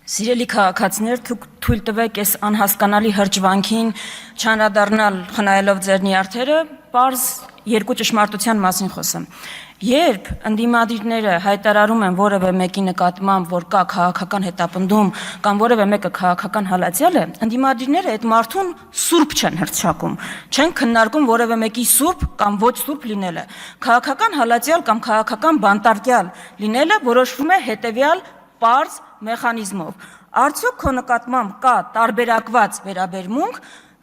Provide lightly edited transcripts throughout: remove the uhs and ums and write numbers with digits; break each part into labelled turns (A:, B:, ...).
A: Սիրելի քաղաքացիներ, թույլ տվեք այս անհասկանալի հրճվանքին չանդրադառնալ խնայելով ձեր նյարդերը, պարզ երկու ճշմարտության մասին խոսեմ։ Երբ ընդդիմադիրները հայտարարում են որևէ մեկի նկատմամբ, որ կա քաղաքական հետապնդում կամ որևէ մեկը քաղաքական հալածյալ է, ընդդիմադիրները այդ մարդուն սուրբ չեն հռչակում, չեն քննարկում որևէ մեկի սուրբ կամ ոչ սուրբ լինելը։ Քաղաքական հալածյալ կամ քաղաքական բանտարկյալ լինելը որոշվում է հետևյալ պարզ մեխանիզմով։ Արդյոք քո նկատմամբ կա տարբերակված վերաբերմունք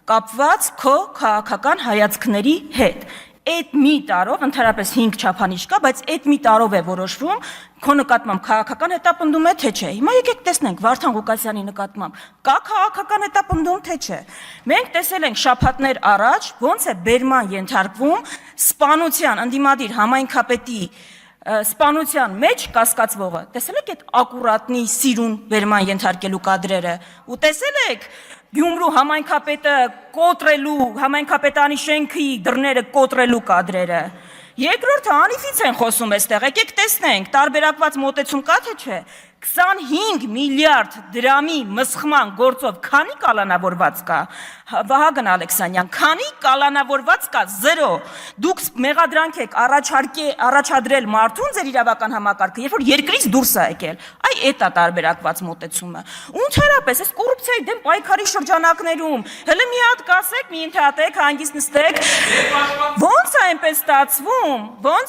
A: կապված քո քաղաքական հայացքների հետ։ Այդ մի տարով, ընդհանրապես 5 չափանիշ կա, բայց այդ մի տարով է որոշվում քո նկատմամբ քաղաքական հետապնդում է, թե չէ։ Հիմա եկեք տեսնենք Վարդան Ղուկասյանի նկատմամբ կա քաղաքական հետապնդում, թե չէ։ Մենք տեսել ենք շաբաթներ առաջ, ոնց է բերման ենթարկվում սպանության, ընդդիմադիր համայնքապետի սպանության մեջ կասկածվողը, տեսել եք այդ ակուրատնի սիրուն բերման ենթարկելու կադրերը, ու տեսել եք Գյումրու համայնքապետը կոտրելու, համայնքապետանի շենքի դռները կոտրելու կադրերը։ Երկրորդը անիվից են խոսում այստեղ, եկեք տեսնենք, տարբերակված մոտեցում կա թե չէ։ 25 միլիարդ դրամի մսխման գործով քանի կալանավորված կա, Վահագն Ալեքսանյան, քանի կալանավորված կա, 0։ Դուք մեղադրանք եք առաջադրել մարդուն ձեր իրավական համակարգը, երբ որ երկրից դուրս է եկել, այ էդ է տարբերակված մոտեցումը։ Ու ընդհանրապես այս կոռուպցիայի դեմ պայքարի շրջանակներում, հələ մի հատ կասեք, մի ընդհատեք, հանգիստ նստեք, ոնց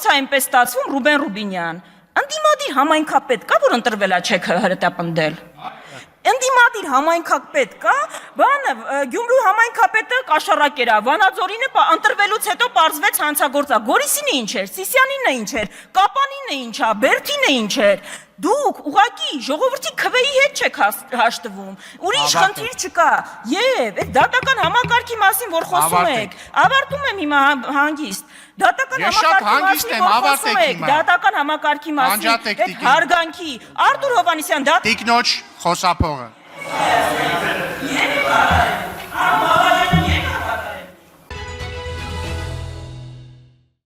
A: է այնպես ստացվում, Ռուբեն Ռուբինյան։ Ընդդիմադիր համայնքապետ կա, որ ընտրվել է չեք հետապնդել։ Ընդդիմադիր համայնքապետ կա, Գյումրու համայնքապետը կաշառակեր է, Վանաձորինը ընտրվելուց հետո պարզվեց հանցագործա, Գորիսինը ինչ էր, Սիսյանինը ինչ էր, Կապանինը ինչ է, Բերդինը ինչ էր։ Դուք ուղղակի ժողովրդի քվեի հետ չեք հաշտվում, ուրիշ խնդիր չկա, եւ այդ դատական համակարգի մասին, որ խոսում եք, ավարտում եմ հիմա հանգիստ, դատական համակարգի մասին, այդ հարգանքի, Արտուր Հովհաննիսյան,
B: Տիկնոջ խոսափողը